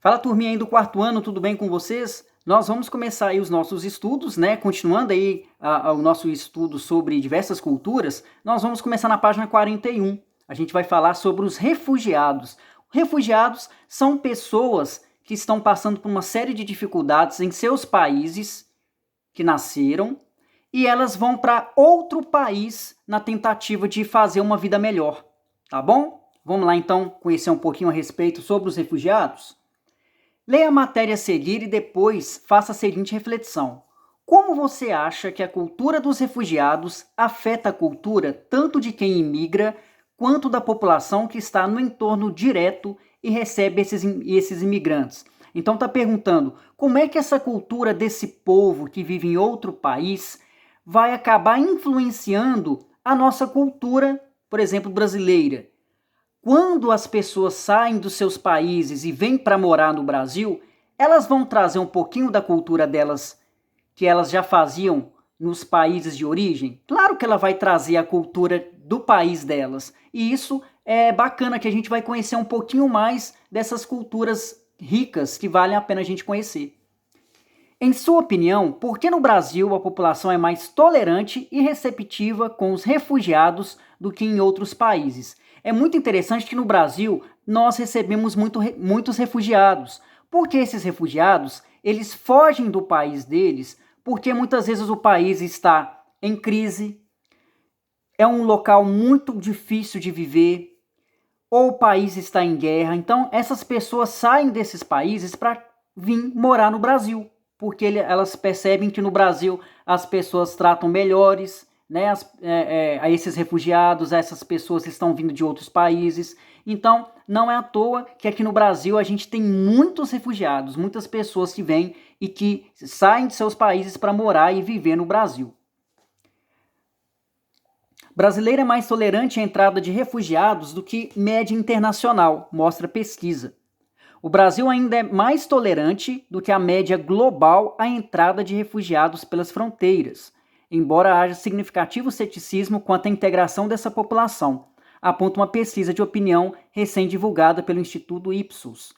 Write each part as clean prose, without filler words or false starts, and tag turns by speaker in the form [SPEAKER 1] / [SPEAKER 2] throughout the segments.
[SPEAKER 1] Fala, turminha aí do quarto ano, tudo bem com vocês? Nós vamos começar aí os nossos estudos, né? Continuando aí o nosso estudo sobre diversas culturas, nós vamos começar na página 41. A gente vai falar sobre os refugiados. Refugiados são pessoas que estão passando por uma série de dificuldades em seus países que nasceram e elas vão para outro país na tentativa de fazer uma vida melhor, tá bom? Vamos lá então conhecer um pouquinho a respeito sobre os refugiados? Leia a matéria a seguir e depois faça a seguinte reflexão. Como você acha que a cultura dos refugiados afeta a cultura tanto de quem imigra quanto da população que está no entorno direto e recebe esses imigrantes? Então está perguntando como é que essa cultura desse povo que vive em outro país vai acabar influenciando a nossa cultura, por exemplo, brasileira. Quando as pessoas saem dos seus países e vêm para morar no Brasil, elas vão trazer um pouquinho da cultura delas que elas já faziam nos países de origem? Claro que ela vai trazer a cultura do país delas. E isso é bacana, que a gente vai conhecer um pouquinho mais dessas culturas ricas que valem a pena a gente conhecer. Em sua opinião, por que no Brasil a população é mais tolerante e receptiva com os refugiados do que em outros países? É muito interessante que no Brasil nós recebemos muitos refugiados, porque esses refugiados eles fogem do país deles porque muitas vezes o país está em crise, é um local muito difícil de viver, ou o país está em guerra. Então essas pessoas saem desses países para vir morar no Brasil, porque elas percebem que no Brasil as pessoas tratam melhores, né, a esses refugiados, essas pessoas estão vindo de outros países. Então, não é à toa que aqui no Brasil a gente tem muitos refugiados, muitas pessoas que vêm e que saem de seus países para morar e viver no Brasil. Brasileiro é mais tolerante à entrada de refugiados do que média internacional, mostra pesquisa. O Brasil ainda é mais tolerante do que a média global à entrada de refugiados pelas fronteiras, embora haja significativo ceticismo quanto à integração dessa população, aponta uma pesquisa de opinião recém-divulgada pelo Instituto Ipsos,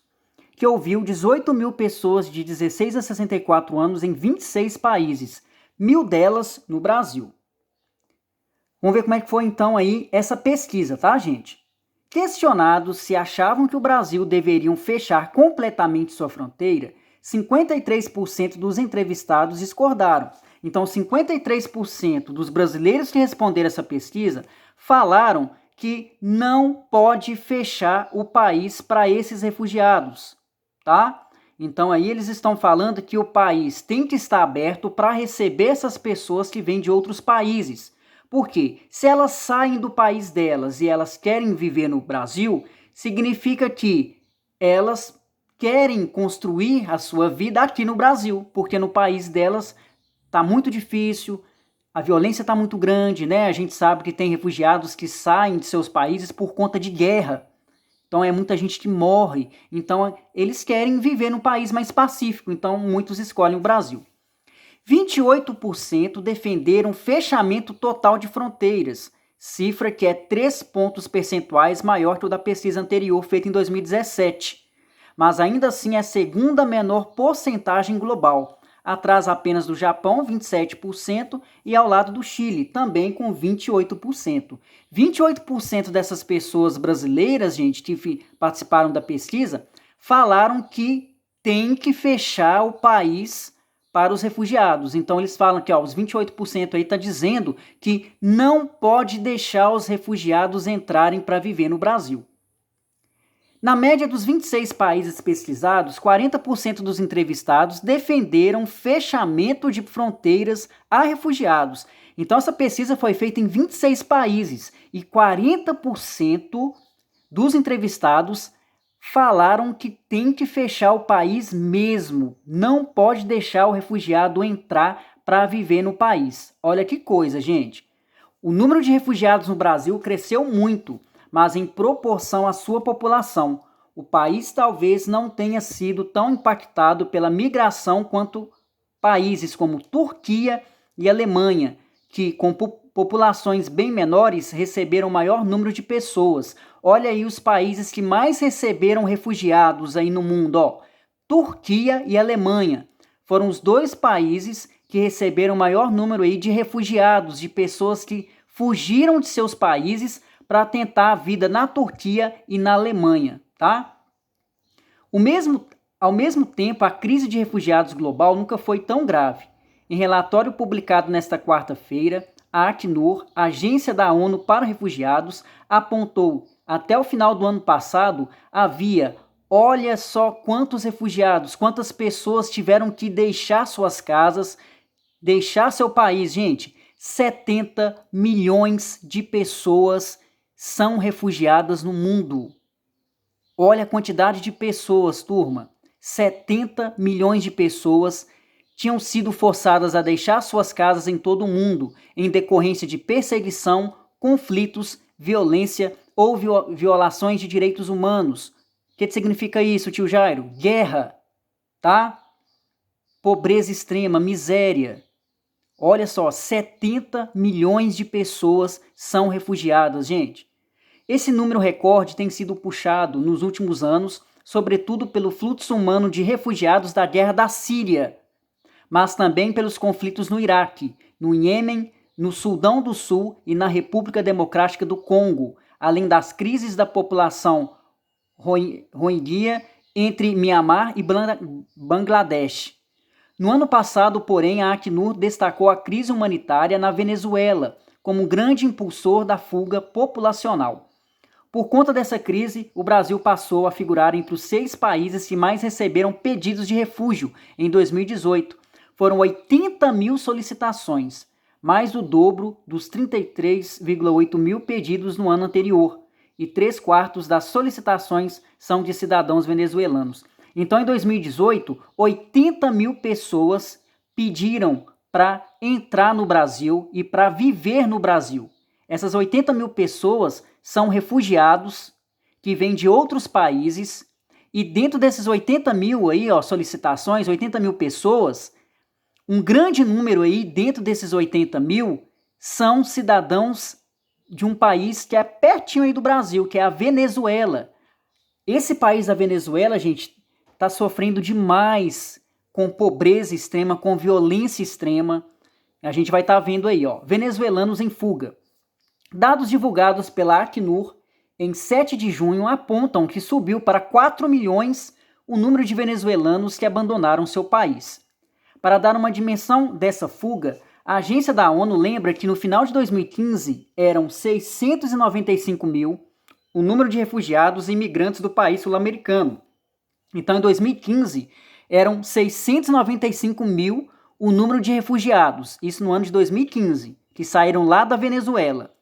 [SPEAKER 1] que ouviu 18 mil pessoas de 16 a 64 anos em 26 países, 1.000 delas no Brasil. Vamos ver como é que foi então aí essa pesquisa, tá, gente? Questionados se achavam que o Brasil deveria fechar completamente sua fronteira, 53% dos entrevistados discordaram. Então, 53% dos brasileiros que responderam essa pesquisa falaram que não pode fechar o país para esses refugiados, tá? Então, aí eles estão falando que o país tem que estar aberto para receber essas pessoas que vêm de outros países. Porque se elas saem do país delas e elas querem viver no Brasil, significa que elas querem construir a sua vida aqui no Brasil, porque no país delas está muito difícil, a violência está muito grande, né? A gente sabe que tem refugiados que saem de seus países por conta de guerra. Então é muita gente que morre. Então eles querem viver num país mais pacífico, então muitos escolhem o Brasil. 28% defenderam fechamento total de fronteiras, cifra que é 3 pontos percentuais maior que o da pesquisa anterior feita em 2017, mas ainda assim é a segunda menor porcentagem global, atrás apenas do Japão, 27%, e ao lado do Chile, também com 28%. 28% dessas pessoas brasileiras, gente, que participaram da pesquisa, falaram que tem que fechar o país para os refugiados. Então eles falam que os 28% aí está dizendo que não pode deixar os refugiados entrarem para viver no Brasil. Na média dos 26 países pesquisados, 40% dos entrevistados defenderam fechamento de fronteiras a refugiados. Então essa pesquisa foi feita em 26 países e 40% dos entrevistados falaram que tem que fechar o país mesmo, não pode deixar o refugiado entrar para viver no país. Olha que coisa, gente. O número de refugiados no Brasil cresceu muito, mas em proporção à sua população. O país talvez não tenha sido tão impactado pela migração quanto países como Turquia e Alemanha, que com populações bem menores receberam maior número de pessoas. Olha aí os países que mais receberam refugiados aí no mundo, Turquia e Alemanha. Foram os dois países que receberam o maior número aí de refugiados, de pessoas que fugiram de seus países para tentar a vida na Turquia e na Alemanha, tá? Ao mesmo tempo, a crise de refugiados global nunca foi tão grave. Em relatório publicado nesta quarta-feira, a Acnur, Agência da ONU para Refugiados, apontou até o final do ano passado havia, olha só quantos refugiados, quantas pessoas tiveram que deixar suas casas, deixar seu país, gente. 70 milhões de pessoas são refugiadas no mundo. Olha a quantidade de pessoas, turma. 70 milhões de pessoas tinham sido forçadas a deixar suas casas em todo o mundo, em decorrência de perseguição, conflitos, violência ou violações de direitos humanos. O que significa isso, tio Jairo? Guerra, tá? Pobreza extrema, miséria. Olha só, 70 milhões de pessoas são refugiadas, gente. Esse número recorde tem sido puxado nos últimos anos, sobretudo pelo fluxo humano de refugiados da guerra da Síria, mas também pelos conflitos no Iraque, no Iêmen, no Sudão do Sul e na República Democrática do Congo, além das crises da população rohingya entre Mianmar e Bangladesh. No ano passado, porém, a Acnur destacou a crise humanitária na Venezuela como um grande impulsor da fuga populacional. Por conta dessa crise, o Brasil passou a figurar entre os 6 países que mais receberam pedidos de refúgio em 2018. Foram 80 mil solicitações, mais do dobro dos 33,8 mil pedidos no ano anterior, e 3/4 das solicitações são de cidadãos venezuelanos. Então, em 2018, 80 mil pessoas pediram para entrar no Brasil e para viver no Brasil. Essas 80 mil pessoas são refugiados que vêm de outros países, e dentro desses 80 mil aí, solicitações, 80 mil pessoas, um grande número aí, dentro desses 80 mil, são cidadãos de um país que é pertinho aí do Brasil, que é a Venezuela. Esse país, a Venezuela, gente, está sofrendo demais com pobreza extrema, com violência extrema. A gente vai estar vendo aí, venezuelanos em fuga. Dados divulgados pela Acnur em 7 de junho apontam que subiu para 4 milhões o número de venezuelanos que abandonaram seu país. Para dar uma dimensão dessa fuga, a agência da ONU lembra que no final de 2015 eram 695 mil o número de refugiados e imigrantes do país sul-americano. Então, em 2015, eram 695 mil o número de refugiados, isso no ano de 2015, que saíram lá da Venezuela.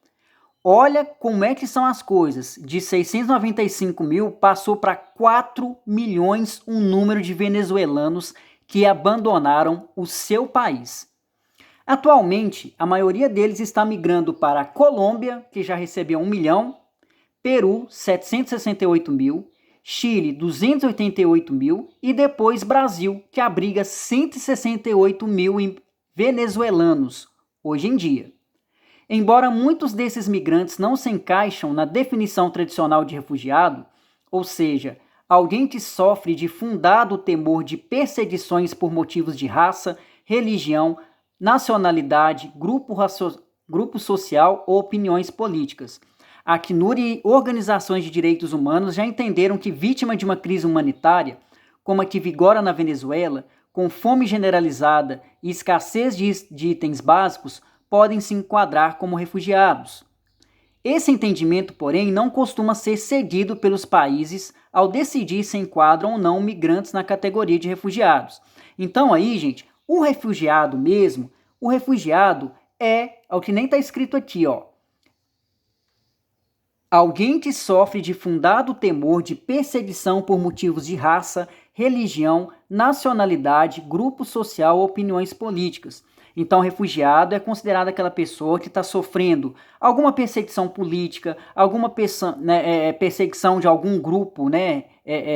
[SPEAKER 1] Olha como é que são as coisas. De 695 mil, passou para 4 milhões o número de venezuelanos que abandonaram o seu país. Atualmente, a maioria deles está migrando para a Colômbia, que já recebeu 1 milhão, Peru, 768 mil, Chile, 288 mil e depois Brasil, que abriga 168 mil venezuelanos hoje em dia. Embora muitos desses migrantes não se encaixam na definição tradicional de refugiado, ou seja, alguém que sofre de fundado temor de perseguições por motivos de raça, religião, nacionalidade, grupo social ou opiniões políticas. A Acnur e organizações de direitos humanos já entenderam que vítima de uma crise humanitária, como a que vigora na Venezuela, com fome generalizada e escassez de itens básicos, podem se enquadrar como refugiados. Esse entendimento, porém, não costuma ser seguido pelos países ao decidir se enquadram ou não migrantes na categoria de refugiados. Então aí, gente, o refugiado mesmo, o refugiado é o que nem está escrito aqui, alguém que sofre de fundado temor de perseguição por motivos de raça, religião, nacionalidade, grupo social ou opiniões políticas. Então, refugiado é considerado aquela pessoa que está sofrendo alguma perseguição política, alguma perseguição de algum grupo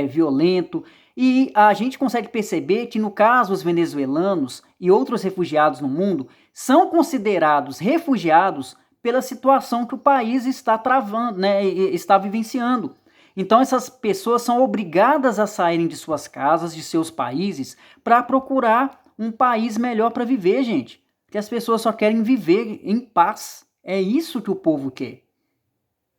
[SPEAKER 1] violento. E a gente consegue perceber que, no caso, os venezuelanos e outros refugiados no mundo são considerados refugiados pela situação que o país está travando, está vivenciando. Então essas pessoas são obrigadas a saírem de suas casas, de seus países, para procurar um país melhor para viver, gente. Porque as pessoas só querem viver em paz. É isso que o povo quer.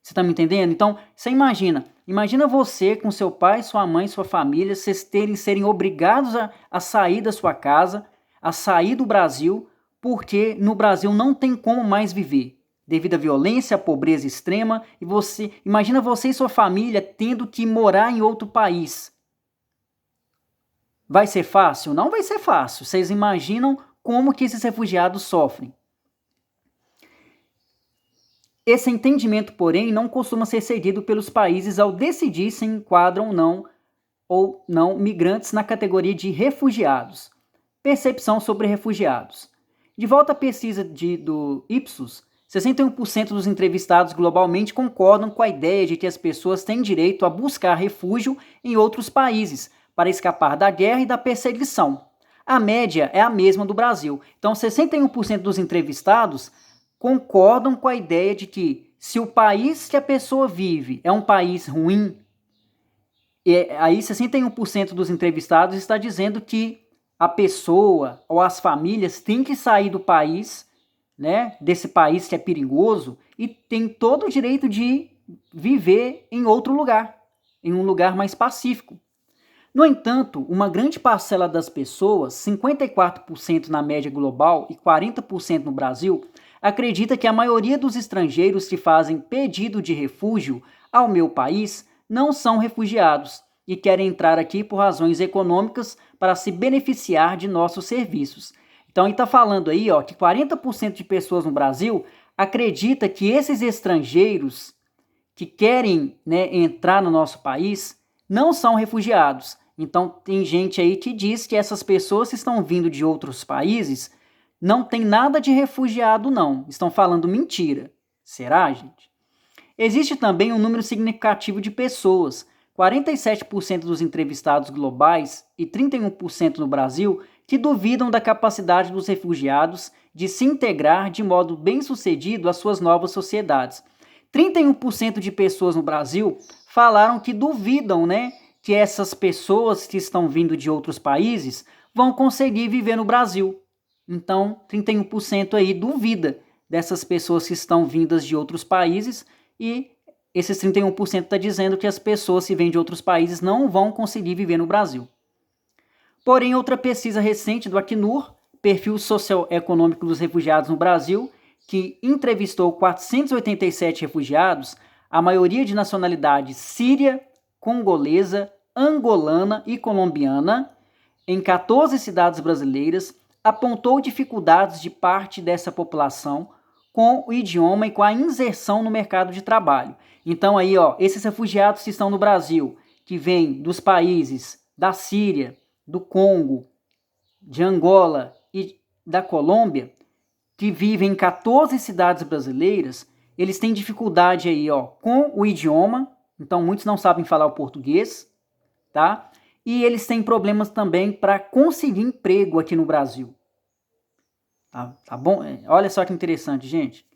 [SPEAKER 1] Você está me entendendo? Então, você imagina você com seu pai, sua mãe, sua família, vocês serem obrigados a sair da sua casa, a sair do Brasil, porque no Brasil não tem como mais viver, devido à violência, à pobreza extrema, e imagina você e sua família tendo que morar em outro país. Vai ser fácil? Não vai ser fácil. Vocês imaginam como que esses refugiados sofrem. Esse entendimento, porém, não costuma ser seguido pelos países ao decidir se enquadram ou não migrantes na categoria de refugiados. Percepção sobre refugiados. De volta à pesquisa do Ipsos, 61% dos entrevistados globalmente concordam com a ideia de que as pessoas têm direito a buscar refúgio em outros países para escapar da guerra e da perseguição. A média é a mesma do Brasil. Então, 61% dos entrevistados concordam com a ideia de que se o país que a pessoa vive é um país ruim, aí 61% dos entrevistados está dizendo que a pessoa ou as famílias têm que sair do país, né, desse país que é perigoso, e tem todo o direito de viver em outro lugar, em um lugar mais pacífico. No entanto, uma grande parcela das pessoas, 54% na média global e 40% no Brasil, acredita que a maioria dos estrangeiros que fazem pedido de refúgio ao meu país não são refugiados e querem entrar aqui por razões econômicas para se beneficiar de nossos serviços. Então, ele está falando aí que 40% de pessoas no Brasil acredita que esses estrangeiros que querem, né, entrar no nosso país não são refugiados. Então, tem gente aí que diz que essas pessoas que estão vindo de outros países não tem nada de refugiado, não. Estão falando mentira. Será, gente? Existe também um número significativo de pessoas, 47% dos entrevistados globais e 31% no Brasil, que duvidam da capacidade dos refugiados de se integrar de modo bem-sucedido às suas novas sociedades. 31% de pessoas no Brasil falaram que duvidam, né, que essas pessoas que estão vindo de outros países vão conseguir viver no Brasil. Então, 31% aí duvida dessas pessoas que estão vindas de outros países, e esses 31% está dizendo que as pessoas que vêm de outros países não vão conseguir viver no Brasil. Porém, outra pesquisa recente do Acnur, Perfil Socioeconômico dos Refugiados no Brasil, que entrevistou 487 refugiados, a maioria de nacionalidade síria, congolesa, angolana e colombiana, em 14 cidades brasileiras, apontou dificuldades de parte dessa população com o idioma e com a inserção no mercado de trabalho. Então aí, esses refugiados que estão no Brasil, que vêm dos países da Síria, do Congo, de Angola e da Colômbia, que vivem em 14 cidades brasileiras, eles têm dificuldade aí, com o idioma. Então muitos não sabem falar o português, tá? E eles têm problemas também para conseguir emprego aqui no Brasil. Tá bom? Olha só que interessante, gente.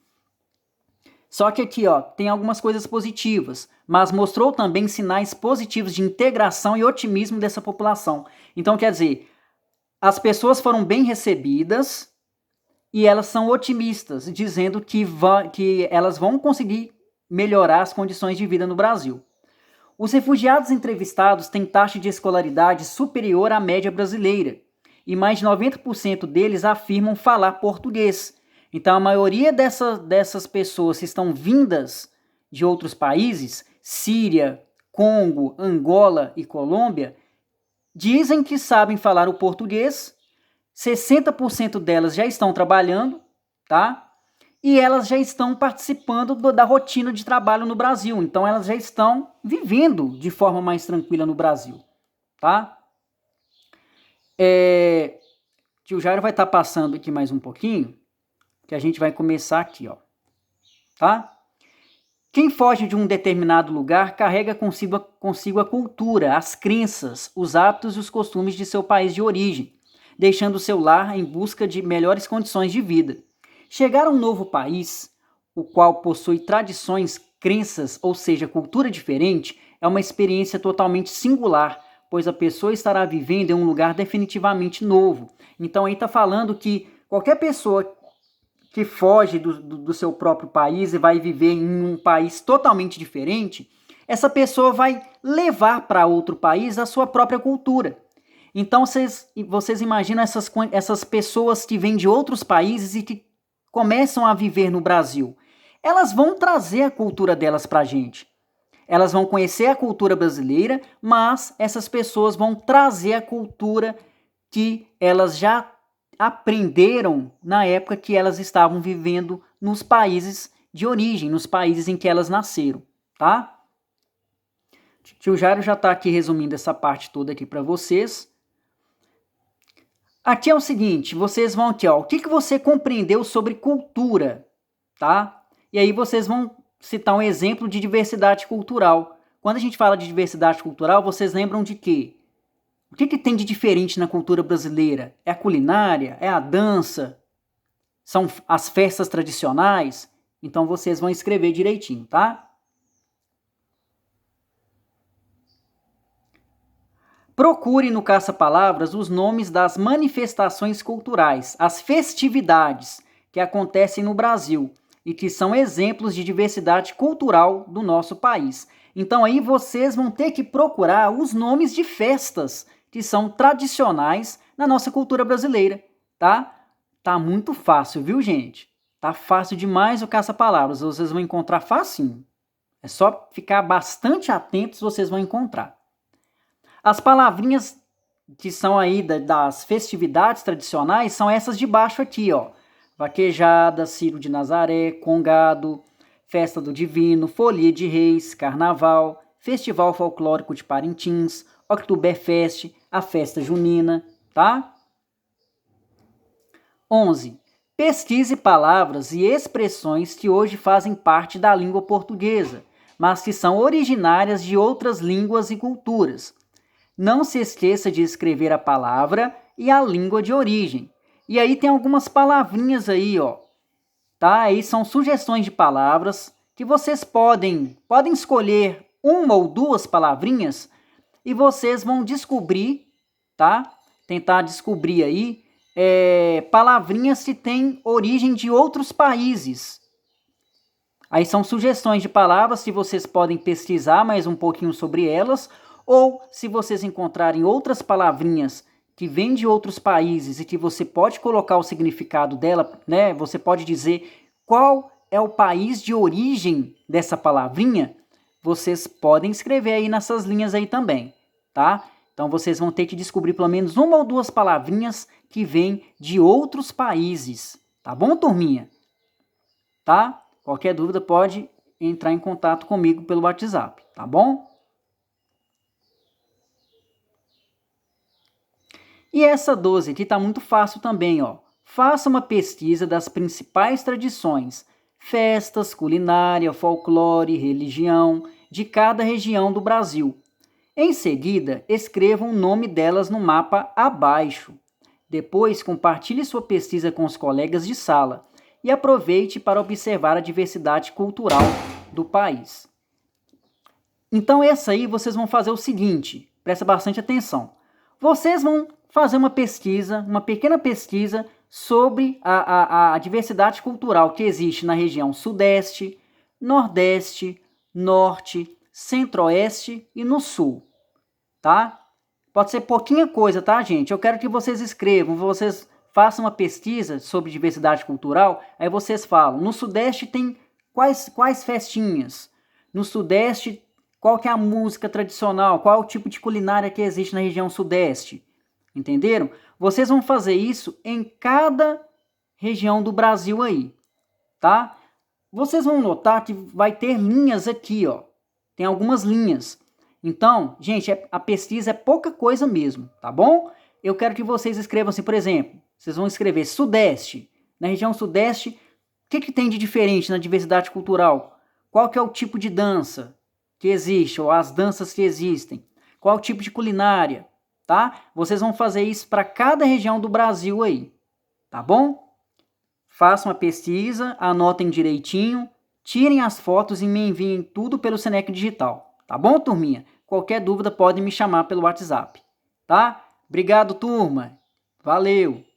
[SPEAKER 1] Só que aqui, tem algumas coisas positivas, mas mostrou também sinais positivos de integração e otimismo dessa população. Então, quer dizer, as pessoas foram bem recebidas e elas são otimistas, dizendo que elas vão conseguir melhorar as condições de vida no Brasil. Os refugiados entrevistados têm taxa de escolaridade superior à média brasileira, e mais de 90% deles afirmam falar português. Então, a maioria dessas pessoas que estão vindas de outros países, Síria, Congo, Angola e Colômbia, dizem que sabem falar o português. 60% delas já estão trabalhando, tá? E elas já estão participando da rotina de trabalho no Brasil. Então, elas já estão vivendo de forma mais tranquila no Brasil, tá? Tio Jairo vai estar passando aqui mais um pouquinho, que a gente vai começar aqui, tá? Quem foge de um determinado lugar carrega consigo a cultura, as crenças, os hábitos e os costumes de seu país de origem, deixando seu lar em busca de melhores condições de vida. Chegar a um novo país, o qual possui tradições, crenças, ou seja, cultura diferente, é uma experiência totalmente singular, pois a pessoa estará vivendo em um lugar definitivamente novo. Então aí está falando que qualquer pessoa que foge do seu próprio país e vai viver em um país totalmente diferente, essa pessoa vai levar para outro país a sua própria cultura. Então vocês imaginam essas pessoas que vêm de outros países e que começam a viver no Brasil. Elas vão trazer a cultura delas para a gente. Elas vão conhecer a cultura brasileira, mas essas pessoas vão trazer a cultura que elas já aprenderam na época que elas estavam vivendo nos países de origem, nos países em que elas nasceram, tá? Tio Jairo já está aqui resumindo essa parte toda aqui para vocês. Aqui é o seguinte, vocês vão aqui, ó, o que você compreendeu sobre cultura, tá? E aí vocês vão citar um exemplo de diversidade cultural. Quando a gente fala de diversidade cultural, vocês lembram de quê? O que tem de diferente na cultura brasileira? É a culinária? É a dança? São as festas tradicionais? Então vocês vão escrever direitinho, tá? Procure no caça-palavras os nomes das manifestações culturais, as festividades que acontecem no Brasil e que são exemplos de diversidade cultural do nosso país. Então aí vocês vão ter que procurar os nomes de festas que são tradicionais na nossa cultura brasileira, tá? Tá muito fácil, viu, gente? Tá fácil demais o caça-palavras, vocês vão encontrar facinho. É só ficar bastante atentos, vocês vão encontrar. As palavrinhas que são aí das festividades tradicionais são essas de baixo aqui, ó. Vaquejada, Ciro de Nazaré, Congado, Festa do Divino, Folia de Reis, Carnaval, Festival Folclórico de Parintins, Oktoberfest, a Festa Junina, tá? 11. Pesquise palavras e expressões que hoje fazem parte da língua portuguesa, mas que são originárias de outras línguas e culturas. Não se esqueça de escrever a palavra e a língua de origem. E aí tem algumas palavrinhas aí, ó. Tá? Aí são sugestões de palavras que vocês podem escolher uma ou duas palavrinhas e vocês vão descobrir, tá? Tentar descobrir aí palavrinhas que têm origem de outros países. Aí são sugestões de palavras que vocês podem pesquisar mais um pouquinho sobre elas, ou se vocês encontrarem outras palavrinhas que vêm de outros países e que você pode colocar o significado dela, né? Você pode dizer qual é o país de origem dessa palavrinha, vocês podem escrever aí nessas linhas aí também, tá? Então vocês vão ter que descobrir pelo menos uma ou duas palavrinhas que vêm de outros países, tá bom, turminha? Tá? Qualquer dúvida pode entrar em contato comigo pelo WhatsApp, tá bom? E essa 12 aqui está muito fácil também, ó. Faça uma pesquisa das principais tradições, festas, culinária, folclore, religião de cada região do Brasil. Em seguida, escreva o nome delas no mapa abaixo. Depois, compartilhe sua pesquisa com os colegas de sala e aproveite para observar a diversidade cultural do país. Então, essa aí vocês vão fazer o seguinte, presta bastante atenção. Vocês vão fazer uma pesquisa, uma pequena pesquisa sobre a diversidade cultural que existe na região Sudeste, Nordeste, Norte, Centro-Oeste e no Sul, tá? Pode ser pouquinha coisa, tá, gente? Eu quero que vocês escrevam, vocês façam uma pesquisa sobre diversidade cultural, aí vocês falam, no Sudeste tem quais festinhas? No Sudeste, qual que é a música tradicional? Qual é o tipo de culinária que existe na região Sudeste? Entenderam? Vocês vão fazer isso em cada região do Brasil aí, tá? Vocês vão notar que vai ter linhas aqui, ó. Tem algumas linhas. Então, gente, a pesquisa é pouca coisa mesmo, tá bom? Eu quero que vocês escrevam assim, por exemplo, vocês vão escrever Sudeste. Na região Sudeste, o que tem de diferente na diversidade cultural? Qual que é o tipo de dança que existe, ou as danças que existem? Qual é o tipo de culinária? Tá? Vocês vão fazer isso para cada região do Brasil aí, tá bom? Façam a pesquisa, anotem direitinho, tirem as fotos e me enviem tudo pelo Seneca Digital, Tá bom, turminha? Qualquer dúvida pode me chamar pelo WhatsApp, tá? Obrigado, turma. Valeu!